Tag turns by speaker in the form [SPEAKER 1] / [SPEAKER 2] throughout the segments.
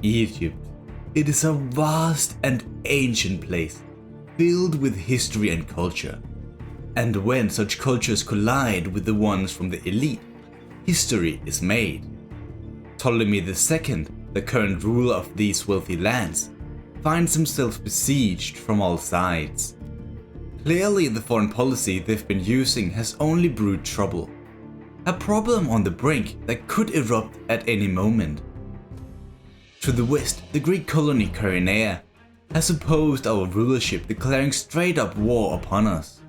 [SPEAKER 1] Egypt. It is a vast and ancient place, filled with history and culture. And when such cultures collide with the ones from the elite, history is made. Ptolemy II, the current ruler of these wealthy lands, finds himself besieged from all sides. Clearly, the foreign policy they've been using has only brewed trouble. A problem on the brink that could erupt at any moment. To the west, the Greek colony Carinae has opposed our rulership, declaring straight up war upon us.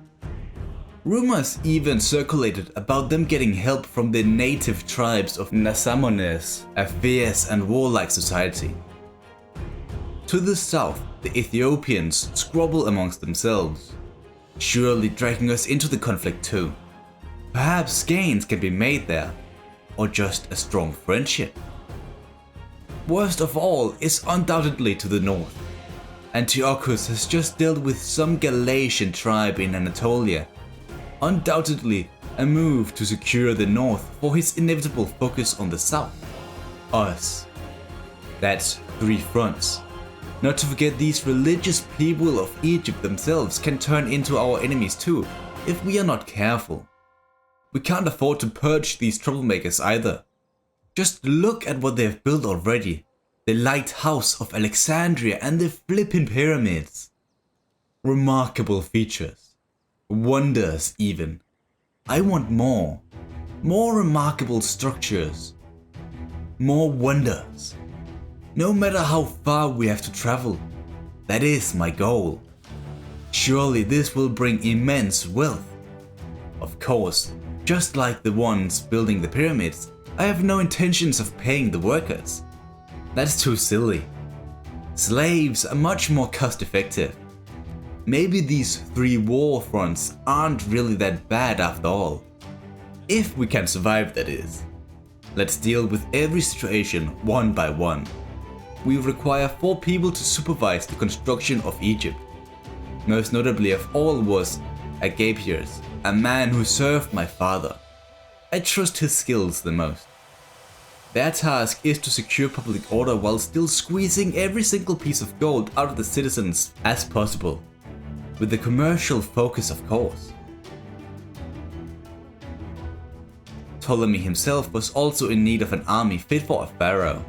[SPEAKER 1] Rumors even circulated about them getting help from the native tribes of Nassamones, a fierce and warlike society. To the south, the Ethiopians squabble amongst themselves, surely dragging us into the conflict too. Perhaps gains can be made there, or just a strong friendship. Worst of all is undoubtedly to the north. Antiochus has just dealt with some Galatian tribe in Anatolia, undoubtedly a move to secure the north for his inevitable focus on the south. Us. That's 3 fronts. Not to forget these religious people of Egypt themselves can turn into our enemies too, if we are not careful. We can't afford to purge these troublemakers either. Just look at what they have built already. The lighthouse of Alexandria and the flippin' pyramids. Remarkable features. Wonders even. I want more. More remarkable structures. More wonders. No matter how far we have to travel. That is my goal. Surely this will bring immense wealth. Of course, just like the ones building the pyramids, I have no intentions of paying the workers. That's too silly. Slaves are much more cost effective. Maybe these 3 war fronts aren't really that bad after all. If we can survive, that is. Let's deal with every situation one by one. We require 4 people to supervise the construction of Egypt. Most notably of all was Agapes, a man who served my father. I trust his skills the most. Their task is to secure public order while still squeezing every single piece of gold out of the citizens as possible. With a commercial focus, of course. Ptolemy himself was also in need of an army fit for a pharaoh.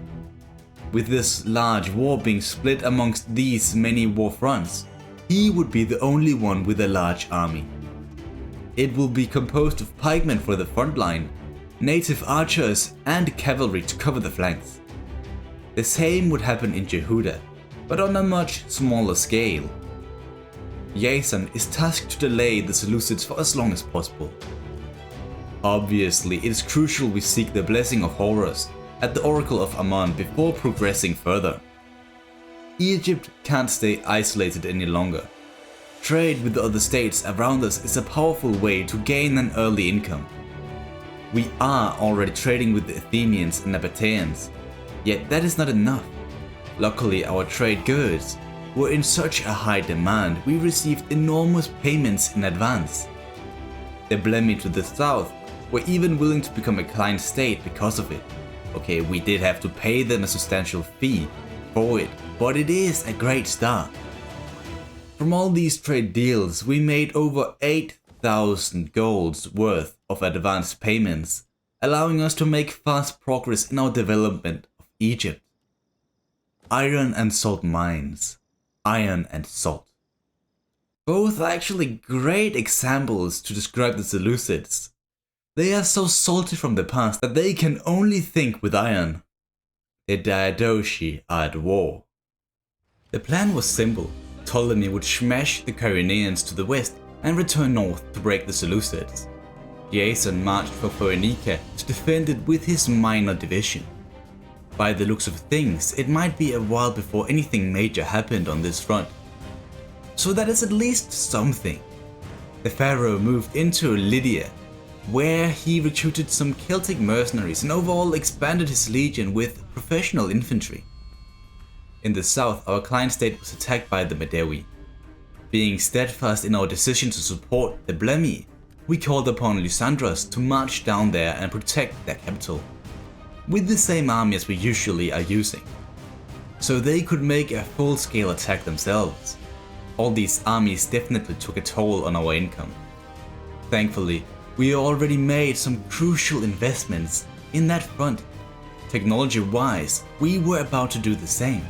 [SPEAKER 1] With this large war being split amongst these many war fronts, he would be the only one with a large army. It will be composed of pikemen for the front line, native archers and cavalry to cover the flanks. The same would happen in Jehuda, but on a much smaller scale. Jason is tasked to delay the Seleucids for as long as possible. Obviously, it is crucial we seek the blessing of Horus at the Oracle of Ammon before progressing further. Egypt can't stay isolated any longer. Trade with the other states around us is a powerful way to gain an early income. We are already trading with the Athenians and Nabateans, yet that is not enough. Luckily, our trade goods were in such a high demand we received enormous payments in advance. The Ptolemy to the south were even willing to become a client state because of it. Okay, we did have to pay them a substantial fee for it, but it is a great start. From all these trade deals, we made over 8,000 golds worth of advanced payments, allowing us to make fast progress in our development of Egypt. Iron and salt mines. Iron and salt. Both are actually great examples to describe the Seleucids. They are so salty from the past that they can only think with iron. The Diadochi are at war. The plan was simple. Ptolemy would smash the Kyreneans to the west and return north to break the Seleucids. Jason marched for Phoenicia to defend it with his minor division. By the looks of things, it might be a while before anything major happened on this front. So that is at least something. The pharaoh moved into Lydia, where he recruited some Celtic mercenaries and overall expanded his legion with professional infantry. In the south, our client state was attacked by the Medewi. Being steadfast in our decision to support the Ptolemy, we called upon Lysandros to march down there and protect their capital, with the same army as we usually are using. so they could make a full-scale attack themselves. All these armies definitely took a toll on our income. Thankfully, we already made some crucial investments in that front. Technology-wise, we were about to do the same,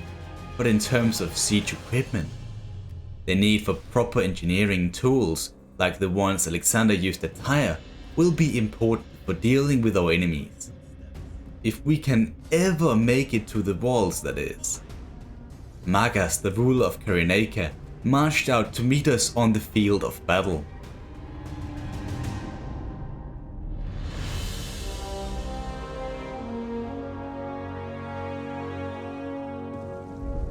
[SPEAKER 1] but in terms of siege equipment, the need for proper engineering tools like the ones Alexander used at Tyre will be important for dealing with our enemies. If we can ever make it to the walls, that is. Magas, the ruler of Carinae, marched out to meet us on the field of battle.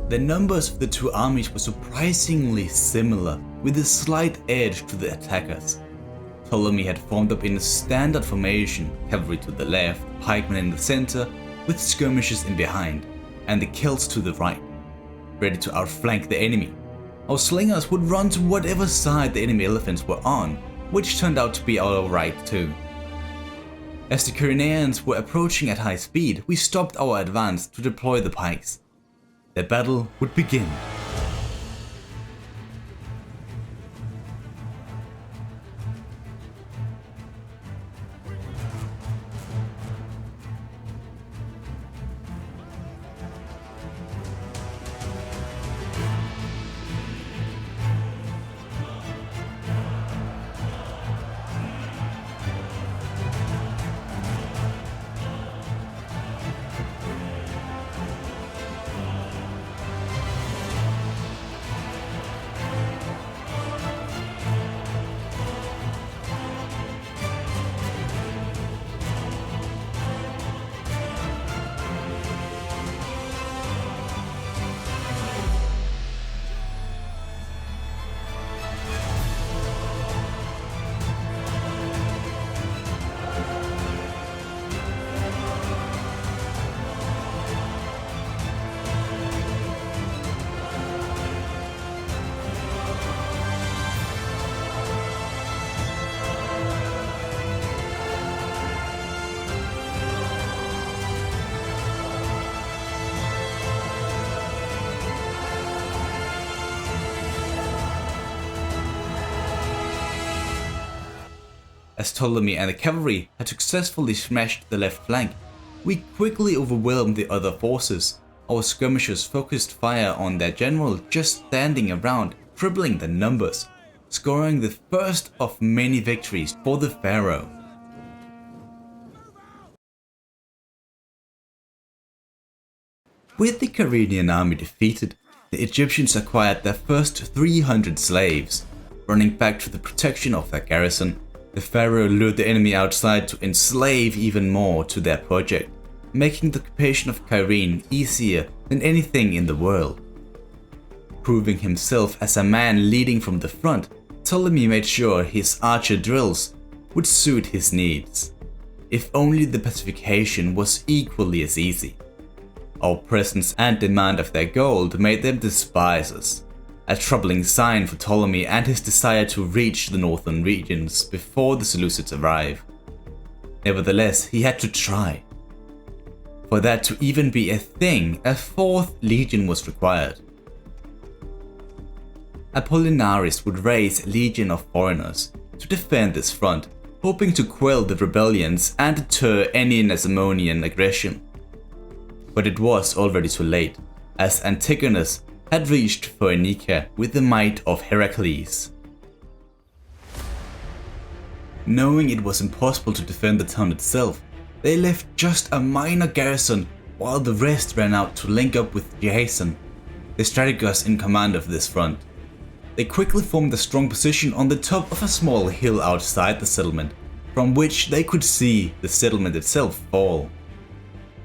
[SPEAKER 1] The numbers of the two armies were surprisingly similar, with a slight edge to the attackers. Ptolemy had formed up in a standard formation, cavalry to the left, pikemen in the center, with skirmishers in behind, and the Celts to the right, ready to outflank the enemy. Our slingers would run to whatever side the enemy elephants were on, which turned out to be our right too. As the Kyreneans were approaching at high speed, we stopped our advance to deploy the pikes. The battle would begin. As Ptolemy and the cavalry had successfully smashed the left flank, we quickly overwhelmed the other forces. Our skirmishers focused fire on their general just standing around, tripling the numbers, scoring the first of many victories for the pharaoh. With the Carinaean army defeated, the Egyptians acquired their first 300 slaves. Running back to the protection of their garrison, the pharaoh lured the enemy outside to enslave even more to their project, making the occupation of Carinae easier than anything in the world. Proving himself as a man leading from the front, Ptolemy made sure his archer drills would suit his needs. If only the pacification was equally as easy. Our presence and demand of their gold made them despise us, a troubling sign for Ptolemy and his desire to reach the northern regions before the Seleucids arrive. Nevertheless, he had to try. For that to even be a thing, a fourth legion was required. Apollinaris would raise a legion of foreigners to defend this front, hoping to quell the rebellions and deter any Nassamonian aggression. But it was already too late, as Antiochus had reached Phoenicia with the might of Heracles. Knowing it was impossible to defend the town itself, they left just a minor garrison while the rest ran out to link up with Jason, the strategist in command of this front. They quickly formed a strong position on the top of a small hill outside the settlement, from which they could see the settlement itself fall.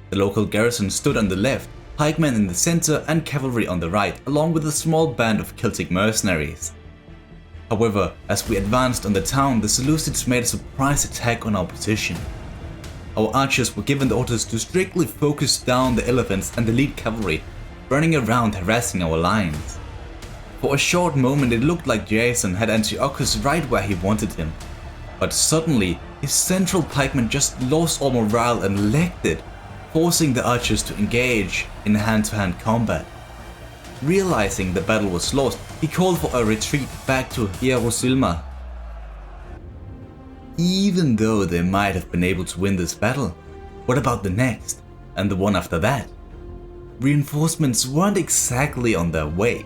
[SPEAKER 1] The local garrison stood on the left, pikemen in the center and cavalry on the right, along with a small band of Celtic mercenaries. However, as we advanced on the town, the Seleucids made a surprise attack on our position. Our archers were given the orders to strictly focus down the elephants and the lead cavalry, running around harassing our lines. For a short moment it looked like Jason had Antiochus right where he wanted him, but suddenly his central pikemen just lost all morale and legged it, forcing the archers to engage in hand-to-hand combat. Realizing the battle was lost, he called for a retreat back to Jerusalem. Even though they might have been able to win this battle, what about the next, and the one after that? Reinforcements weren't exactly on their way.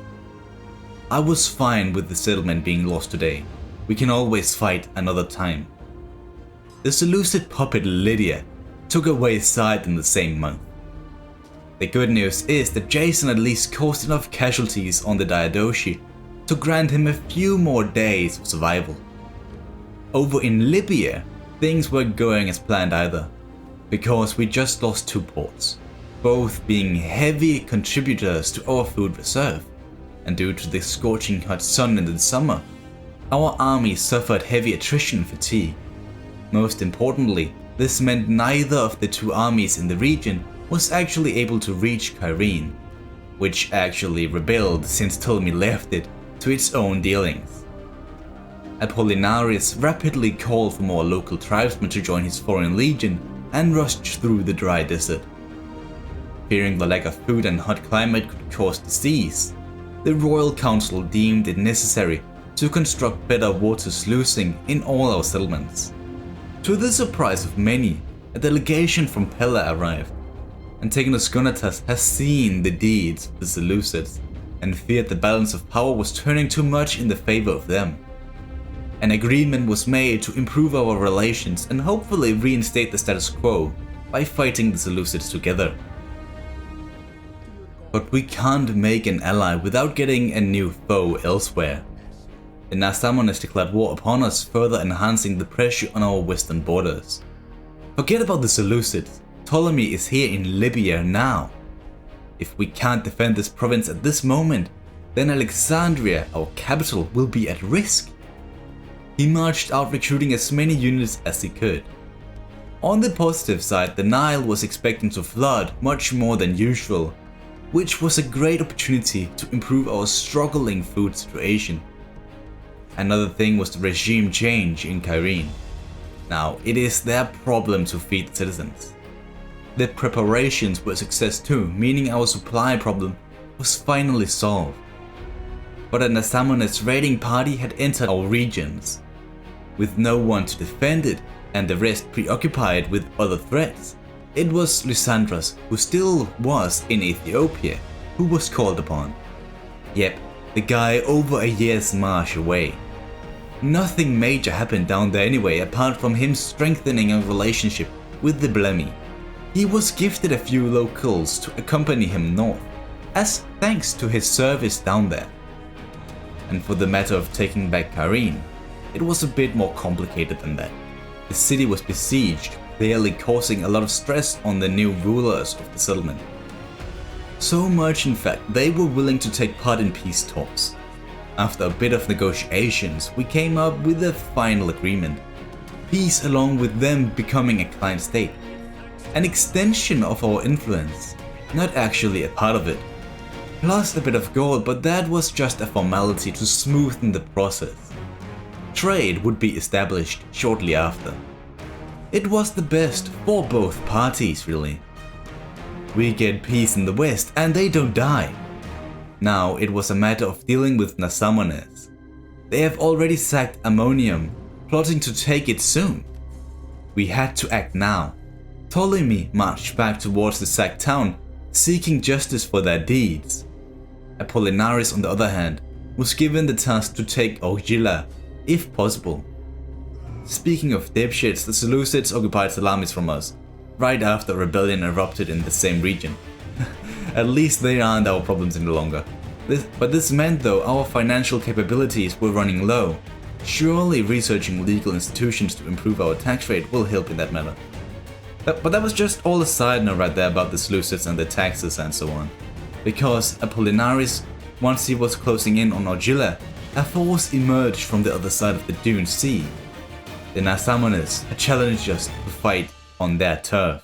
[SPEAKER 1] I was fine with the settlement being lost today. We can always fight another time. The Seleucid puppet Lydia took away side in the same month. The good news is that Jason at least caused enough casualties on the Diadochi to grant him a few more days of survival. Over in Libya, things weren't going as planned either, because we just lost 2 ports, both being heavy contributors to our food reserve, and due to the scorching hot sun in the summer, our army suffered heavy attrition and fatigue. Most importantly, this meant neither of the 2 armies in the region was actually able to reach Kyrenea, which actually rebelled since Ptolemy left it to its own dealings. Apollinaris rapidly called for more local tribesmen to join his foreign legion and rushed through the dry desert. Fearing the lack of food and hot climate could cause disease, the Royal Council deemed it necessary to construct better water sluicing in all our settlements. To the surprise of many, a delegation from Pella arrived. Antigonus Gonatas has seen the deeds of the Seleucids and feared the balance of power was turning too much in the favor of them. An agreement was made to improve our relations and hopefully reinstate the status quo by fighting the Seleucids together. But we can't make an ally without getting a new foe elsewhere. The Nassamones declared war upon us, further enhancing the pressure on our western borders. Forget about the Seleucids. Ptolemy is here in Libya now. If we can't defend this province at this moment, then Alexandria, our capital, will be at risk. He marched out recruiting as many units as he could. On the positive side, the Nile was expecting to flood much more than usual, which was a great opportunity to improve our struggling food situation. Another thing was the regime change in Kyrenea. Now, it is their problem to feed the citizens. The preparations were a success too, meaning our supply problem was finally solved. But a Nassamones raiding party had entered our regions. With no one to defend it and the rest preoccupied with other threats, it was Lysandras, who still was in Aethiopia, who was called upon. Yep, the guy over a year's march away. Nothing major happened down there anyway, apart from him strengthening a relationship with the Ptolemy. He was gifted a few locals to accompany him north, as thanks to his service down there. And for the matter of taking back Carinae, it was a bit more complicated than that. The city was besieged, clearly causing a lot of stress on the new rulers of the settlement. So much in fact, they were willing to take part in peace talks. After a bit of negotiations, we came up with a final agreement. Peace along with them becoming a client state. An extension of our influence, not actually a part of it. Plus a bit of gold, but that was just a formality to smoothen the process. Trade would be established shortly after. It was the best for both parties, really. We get peace in the west and they don't die. Now it was a matter of dealing with Nassamones. They have already sacked Ammonium, plotting to take it soon. We had to act now. Ptolemy marched back towards the sacked town, seeking justice for their deeds. Apollinaris, on the other hand, was given the task to take Argilla, if possible. Speaking of dipshits, the Seleucids occupied Salamis from us, right after a rebellion erupted in the same region. At least they aren't our problems any longer. But this meant though our financial capabilities were running low. Surely researching legal institutions to improve our tax rate will help in that matter. But that was just all a side note right there about the Seleucids and the taxes and so on. Because Apollinaris, once he was closing in on Argilla, a force emerged from the other side of the Dune Sea. The Nassamones had challenged us to fight on their turf.